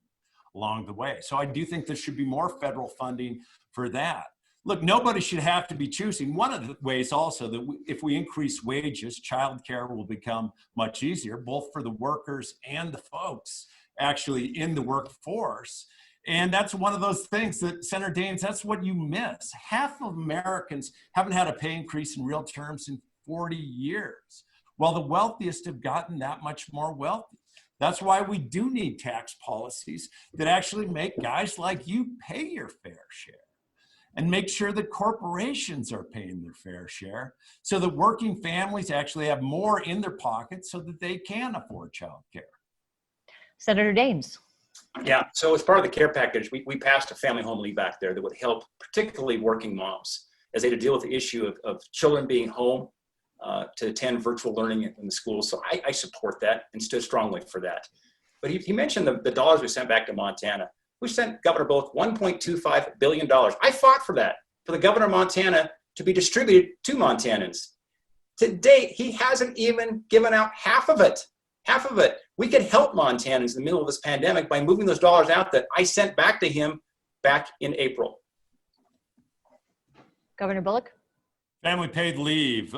along the way. So I do think there should be more federal funding for that. Look, nobody should have to be choosing. One of the ways also that if we increase wages, childcare will become much easier, both for the workers and the folks actually in the workforce. And that's one of those things that, Senator Daines, that's what you miss. Half of Americans haven't had a pay increase in real terms in 40 years, while the wealthiest have gotten that much more wealthy. That's why we do need tax policies that actually make guys like you pay your fair share, and make sure that corporations are paying their fair share so that working families actually have more in their pockets so that they can afford childcare. Senator Daines. Yeah, so as part of the care package, we passed a family home leave act there that would help particularly working moms as they had to deal with the issue of children being home to attend virtual learning in the schools. So I support that and stood strongly for that. But he mentioned the dollars we sent back to Montana. We sent Governor Bullock $1.25 billion. I fought for that, for the governor of Montana to be distributed to Montanans. To date, he hasn't even given out half of it. Half of it. We could help Montanans in the middle of this pandemic by moving those dollars out that I sent back to him back in April. Governor Bullock? Family paid leave,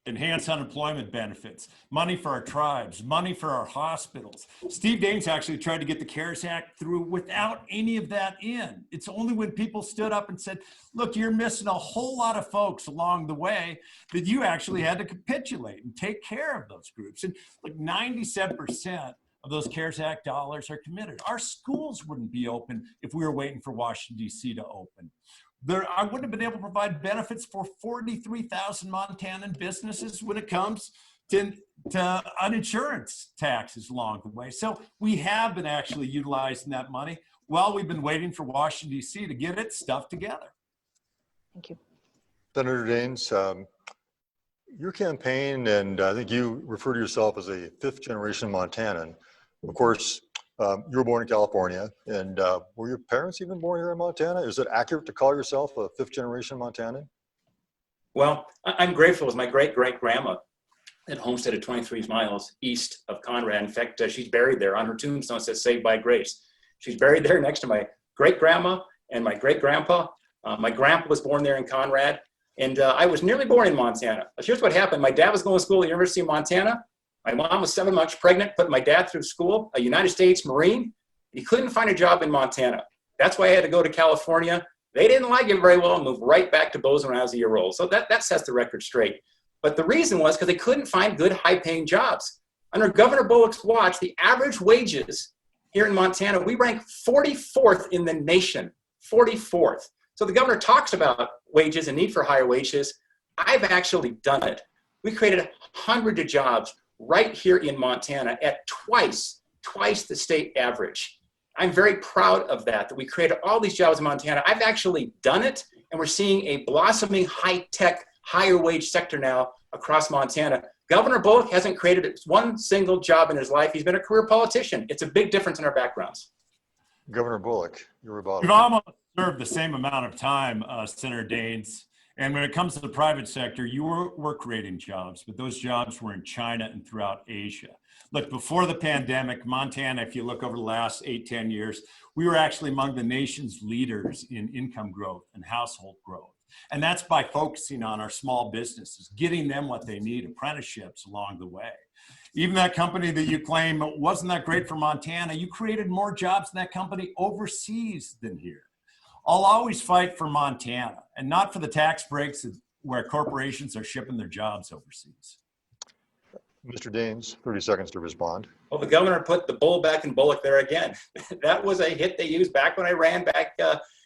enhanced unemployment benefits, money for our tribes, money for our hospitals. Steve Daines actually tried to get the CARES Act through without any of that in. It's only when people stood up and said, look, you're missing a whole lot of folks along the way that you actually had to capitulate and take care of those groups. And like 97% of those CARES Act dollars are committed. Our schools wouldn't be open if we were waiting for Washington, D.C. to open. I wouldn't have been able to provide benefits for 43,000 Montanan businesses when it comes to uninsurance taxes along the way. So we have been actually utilizing that money while we've been waiting for Washington, D.C. to get its stuff together. Thank you. Senator Daines, Your campaign, and I think you refer to yourself as a fifth generation Montanan. Of course, you were born in California, and were your parents even born here in Montana? Is it accurate to call yourself a fifth generation Montanan? Well, I'm grateful. It was my great-great-grandma that homesteaded 23 miles east of Conrad. In fact, she's buried there. On her tombstone it says "Saved by Grace." She's buried there next to my great-grandma and my great-grandpa. My grandpa was born there in Conrad, and I was nearly born in Montana. Here's what happened. My dad was going to school at the University of Montana. My mom was 7 months pregnant, put my dad through school, a United States Marine. He couldn't find a job in Montana. That's why I had to go to California. They didn't like it very well and moved right back to Bozeman when I was a year old. So that sets the record straight. But the reason was because they couldn't find good, high-paying jobs. Under Governor Bullock's watch, the average wages here in Montana, we rank 44th in the nation, 44th. So the governor talks about wages and need for higher wages. I've actually done it. We created hundreds of jobs right here in Montana at twice the state average. I'm very proud of that we created all these jobs in Montana. I've actually done it, and we're seeing a blossoming high-tech, higher wage sector now across Montana. Governor Bullock hasn't created one single job in his life. He's been a career politician. It's a big difference in our backgrounds. Governor Bullock, you're about. You've almost served the same amount of time, Senator Daines. And when it comes to the private sector, you were creating jobs, but those jobs were in China and throughout Asia. Look, before the pandemic, Montana, if you look over the last 8-10 years, we were actually among the nation's leaders in income growth and household growth. And that's by focusing on our small businesses, getting them what they need, apprenticeships along the way. Even that company that you claim wasn't that great for Montana, you created more jobs in that company overseas than here. I'll always fight for Montana and not for the tax breaks where corporations are shipping their jobs overseas. Mr. Daines, 30 seconds to respond. Well, the governor put the bull back in Bullock there again. That was a hit they used back when I ran back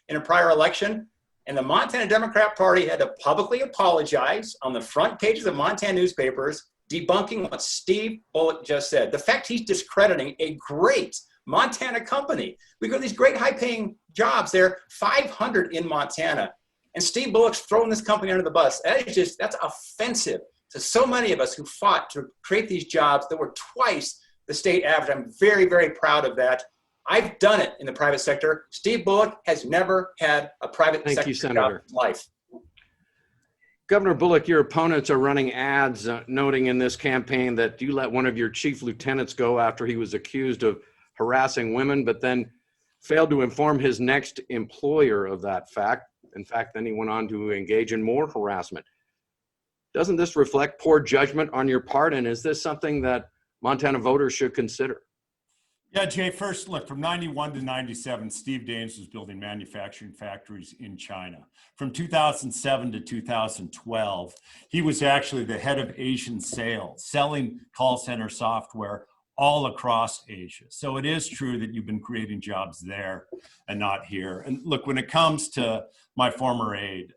in a prior election. And the Montana Democrat Party had to publicly apologize on the front pages of Montana newspapers, debunking what Steve Bullock just said. The fact he's discrediting a great Montana company. We got these great high-paying jobs there, 500 in Montana. And Steve Bullock's throwing this company under the bus. That's offensive to so many of us who fought to create these jobs that were twice the state average. I'm very, very proud of that. I've done it in the private sector. Steve Bullock has never had a private sector job in his life. Governor Bullock, your opponents are running ads noting in this campaign that you let one of your chief lieutenants go after he was accused of harassing women, but then failed to inform his next employer of that fact. In fact, then he went on to engage in more harassment. Doesn't this reflect poor judgment on your part? And is this something that Montana voters should consider? Yeah, Jay, first, look, from 91 to 97, Steve Daines was building manufacturing factories in China. From 2007 to 2012, he was actually the head of Asian sales, selling call center software all across Asia. So it is true that you've been creating jobs there and not here. And look, when it comes to my former aide,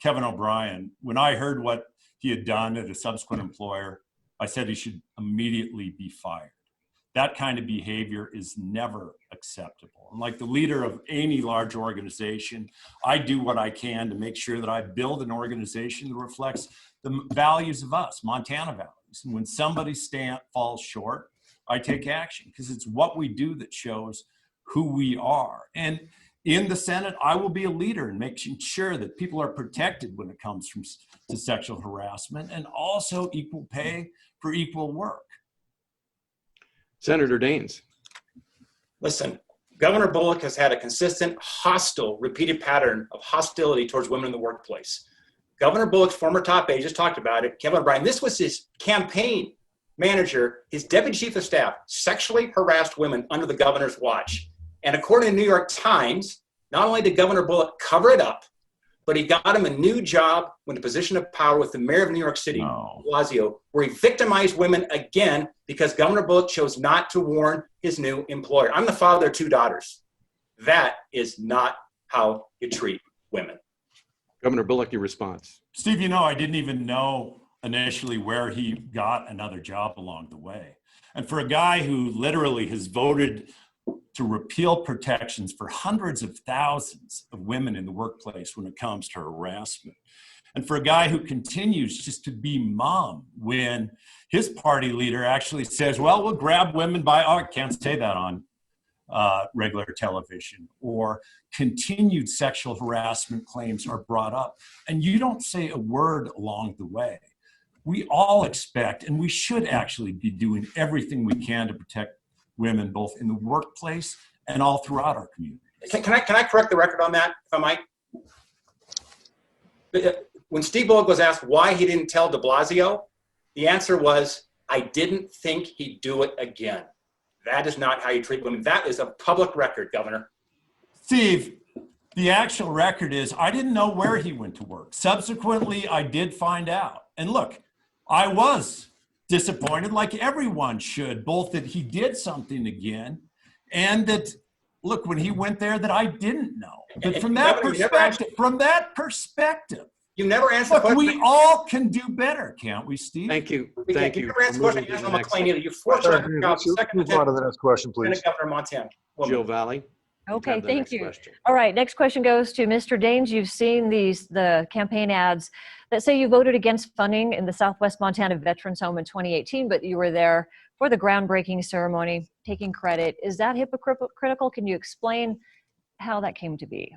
Kevin O'Brien, when I heard what he had done at a subsequent employer, I said he should immediately be fired. That kind of behavior is never acceptable. And like the leader of any large organization, I do what I can to make sure that I build an organization that reflects the values of us, Montana values. And when somebody falls short, I take action because it's what we do that shows who we are. And in the Senate, I will be a leader in making sure that people are protected when it comes to sexual harassment and also equal pay for equal work. Senator Daines. Listen, Governor Bullock has had a consistent, hostile, repeated pattern of hostility towards women in the workplace. Governor Bullock's former top aide just talked about it, Kevin O'Brien. This was his campaign manager, his deputy chief of staff, sexually harassed women under the governor's watch. And according to the New York Times, not only did Governor Bullock cover it up, but he got him a new job in a position of power with the mayor of New York City, Blasio, where he victimized women again because Governor Bullock chose not to warn his new employer. I'm the father of 2 daughters. That is not how you treat women. Governor Bullock, your response. Steve, I didn't even know initially where he got another job along the way. And for a guy who literally has voted to repeal protections for hundreds of thousands of women in the workplace when it comes to harassment, And for a guy who continues just to be mum when his party leader actually says, well, we'll grab women by, oh, I can't say that on regular television, or continued sexual harassment claims are brought up, and you don't say a word along the way. We all expect, and we should actually be doing everything we can to protect women, both in the workplace and all throughout our community. Can I correct the record on that, if I might? When Steve Bullock was asked why he didn't tell de Blasio, the answer was, I didn't think he'd do it again. That is not how you treat women. That is a public record, Governor. Steve, the actual record is I didn't know where he went to work. Subsequently, I did find out. And look, I was disappointed, like everyone should, both that he did something again and that, look, when he went there, that I didn't know. But from that perspective, you never answered the question. We all can do better, can't we, Steve? Thank you. Thank you. You never answered the question. Angela McClain either. You forced her to job. Move on to the next question, please. Governor of Montana. Jill Valley. Okay, thank you. Question. All right, next question goes to Mr. Daines. You've seen the campaign ads that say you voted against funding in the Southwest Montana Veterans Home in 2018, but you were there for the groundbreaking ceremony, taking credit. Is that hypocritical? Can you explain how that came to be?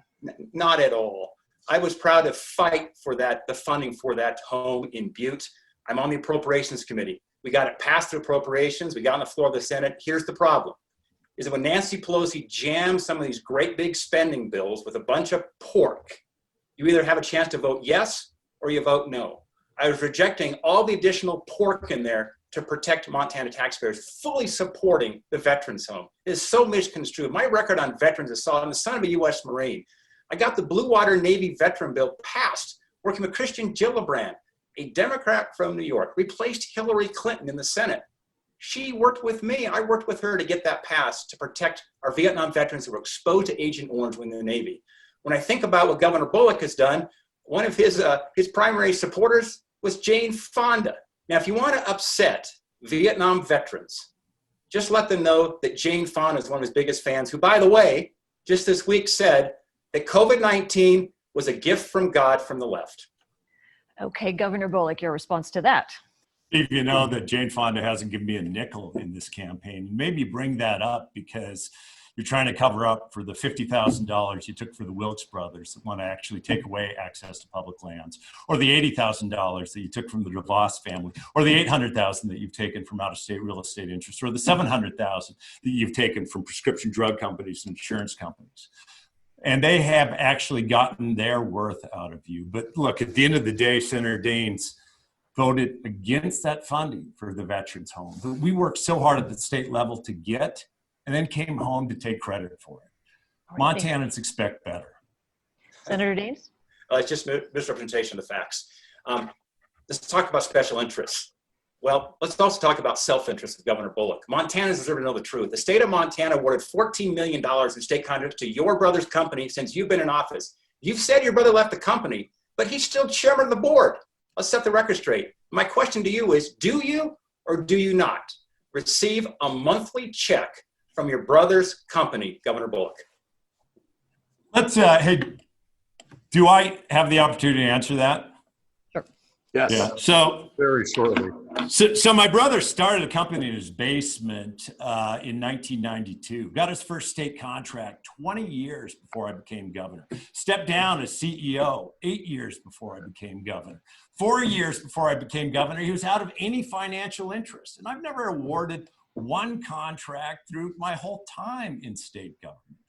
Not at all. I was proud to fight for that, the funding for that home in Butte. I'm on the Appropriations Committee. We got it passed through appropriations. We got on the floor of the Senate. Here's the problem, is that when Nancy Pelosi jams some of these great big spending bills with a bunch of pork, you either have a chance to vote yes or you vote no. I was rejecting all the additional pork in there to protect Montana taxpayers, fully supporting the Veterans Home. It is so misconstrued. My record on veterans is solid. I'm the son of a U.S. Marine. I got the Blue Water Navy veteran bill passed, working with Christian Gillibrand, a Democrat from New York, replaced Hillary Clinton in the Senate. She worked with me. I worked with her to get that passed to protect our Vietnam veterans who were exposed to Agent Orange when in the Navy. When I think about what Governor Bullock has done, one of his primary supporters was Jane Fonda. Now, if you want to upset Vietnam veterans, just let them know that Jane Fonda is one of his biggest fans, who, by the way, just this week said that COVID-19 was a gift from God from the left. Okay, Governor Bullock, your response to that? Steve, you know that Jane Fonda hasn't given me a nickel in this campaign. Maybe bring that up because you're trying to cover up for the $50,000 you took for the Wilkes brothers that want to actually take away access to public lands, or the $80,000 that you took from the DeVos family, or the $800,000 that you've taken from out-of-state real estate interests, or the $700,000 that you've taken from prescription drug companies and insurance companies. And they have actually gotten their worth out of you. But look, at the end of the day, Senator Daines voted against that funding for the Veterans Home that we worked so hard at the state level to get, and then came home to take credit for it. Right, Montanans expect better. Senator Daines? It's just misrepresentation of the facts. Let's talk about special interests. Well, let's also talk about self-interest with Governor Bullock. Montanans deserve to know the truth. The state of Montana awarded $14 million in state contracts to your brother's company since you've been in office. You've said your brother left the company, but he's still chairman of the board. Let's set the record straight. My question to you is, do you or do you not receive a monthly check from your brother's company, Governor Bullock? Let's, hey, do I have the opportunity to answer that? Sure. Yes. Yeah. So very shortly. So my brother started a company in his basement in 1992. Got his first state contract 20 years before I became governor. Stepped down as CEO 8 years before I became governor. 4 years before I became governor, he was out of any financial interest. And I've never awarded one contract through my whole time in state government.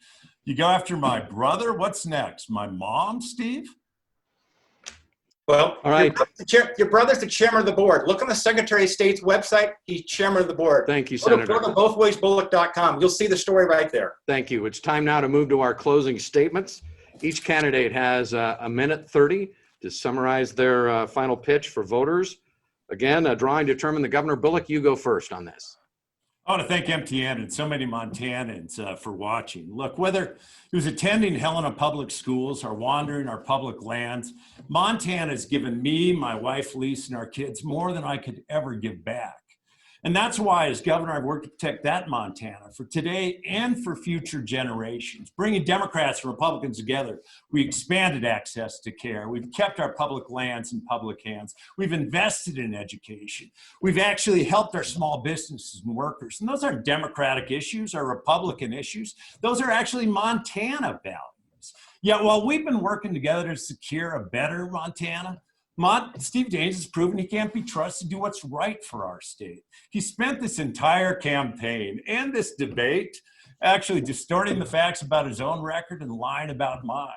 You go after my brother, what's next? My mom, Steve? Well, all right. Your brother's the chairman of the board. Look on the Secretary of State's website. He's chairman of the board. Thank you, Senator. Go to bothwaysbullock.com. You'll see the story right there. Thank you. It's time now to move to our closing statements. Each candidate has a minute 30 to summarize their final pitch for voters. Again, a drawing determined the Governor Bullock. You go first on this. I want to thank MTN and so many Montanans for watching. Look, whether he was attending Helena Public Schools or wandering our public lands, Montana has given me, my wife Lisa, and our kids more than I could ever give back. And that's why, as governor, I've worked to protect that Montana for today and for future generations. Bringing Democrats and Republicans together, we expanded access to care. We've kept our public lands in public hands. We've invested in education. We've actually helped our small businesses and workers. And those aren't Democratic issues or Republican issues. Those are actually Montana values. Yet while we've been working together to secure a better Montana, Steve Daines has proven he can't be trusted to do what's right for our state. He spent this entire campaign and this debate actually distorting the facts about his own record and lying about mine,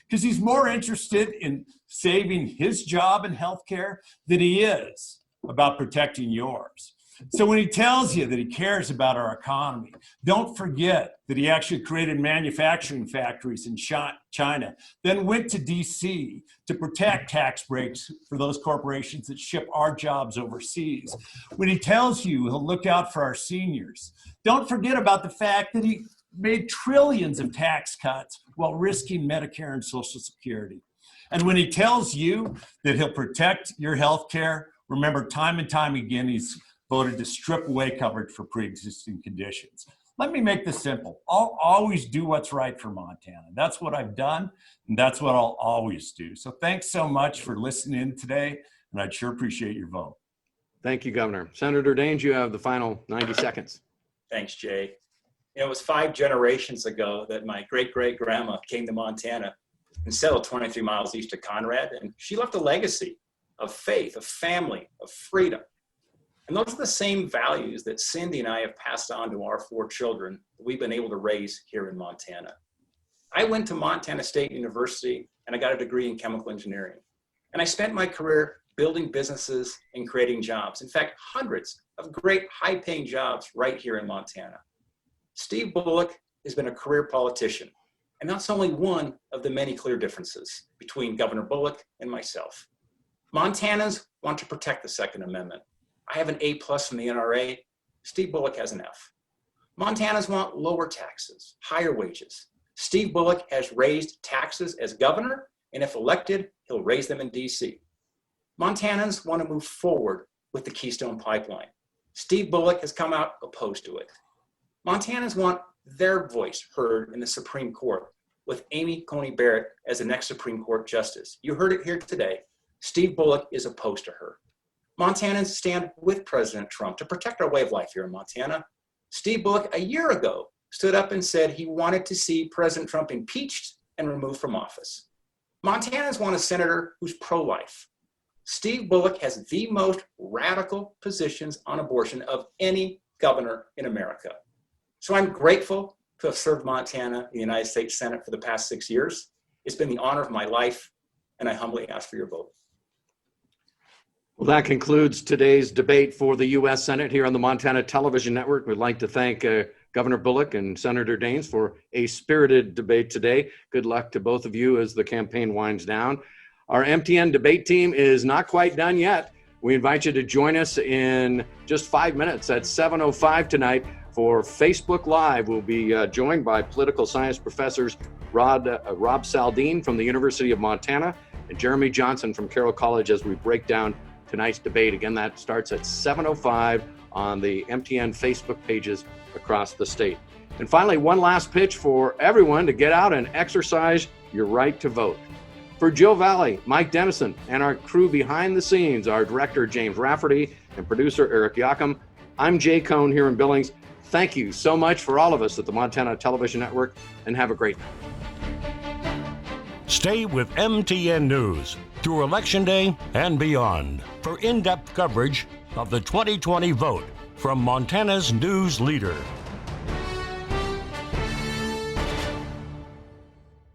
because he's more interested in saving his job in healthcare than he is about protecting yours. So when he tells you that he cares about our economy, don't forget that he actually created manufacturing factories in China, then went to DC to protect tax breaks for those corporations that ship our jobs overseas. When he tells you he'll look out for our seniors, don't forget about the fact that he made trillions of tax cuts while risking Medicare and Social Security. And when he tells you that he'll protect your health care, remember, time and time again, he's voted to strip away coverage for pre-existing conditions. Let me make this simple. I'll always do what's right for Montana. That's what I've done, and that's what I'll always do. So thanks so much for listening in today, and I'd sure appreciate your vote. Thank you, Governor. Senator Daines, you have the final 90 seconds. Thanks, Jay. It was 5 generations ago that my great-great-grandma came to Montana and settled 23 miles east of Conrad, and she left a legacy of faith, of family, of freedom. And those are the same values that Cindy and I have passed on to our 4 children that we've been able to raise here in Montana. I went to Montana State University and I got a degree in chemical engineering. And I spent my career building businesses and creating jobs. In fact, hundreds of great high-paying jobs right here in Montana. Steve Bullock has been a career politician, and that's only one of the many clear differences between Governor Bullock and myself. Montanans want to protect the Second Amendment. I have an A+ from the NRA. Steve Bullock has an F. Montanans want lower taxes, higher wages. Steve Bullock has raised taxes as governor, and if elected, he'll raise them in DC. Montanans want to move forward with the Keystone Pipeline. Steve Bullock has come out opposed to it. Montanans want their voice heard in the Supreme Court with Amy Coney Barrett as the next Supreme Court justice. You heard it here today. Steve Bullock is opposed to her. Montanans stand with President Trump to protect our way of life here in Montana. Steve Bullock, a year ago, stood up and said he wanted to see President Trump impeached and removed from office. Montanans want a senator who's pro-life. Steve Bullock has the most radical positions on abortion of any governor in America. So I'm grateful to have served Montana in the United States Senate for the past 6 years. It's been the honor of my life, and I humbly ask for your vote. Well, that concludes today's debate for the U.S. Senate here on the Montana Television Network. We'd like to thank Governor Bullock and Senator Daines for a spirited debate today. Good luck to both of you as the campaign winds down. Our MTN debate team is not quite done yet. We invite you to join us in just 5 minutes at 7:05 tonight for Facebook Live. We'll be joined by political science professors Rob Saldin from the University of Montana and Jeremy Johnson from Carroll College as we break down tonight's debate. Again, that starts at 7:05 on the MTN Facebook pages across the state. And finally, one last pitch for everyone to get out and exercise your right to vote. For Jill Valley, Mike Dennison, and our crew behind the scenes, our director James Rafferty and producer Eric Yackham, I'm Jay Cohn here in Billings. Thank you so much for all of us at the Montana Television Network, and have a great night. Stay with MTN News through Election Day and beyond for in-depth coverage of the 2020 vote from Montana's news leader.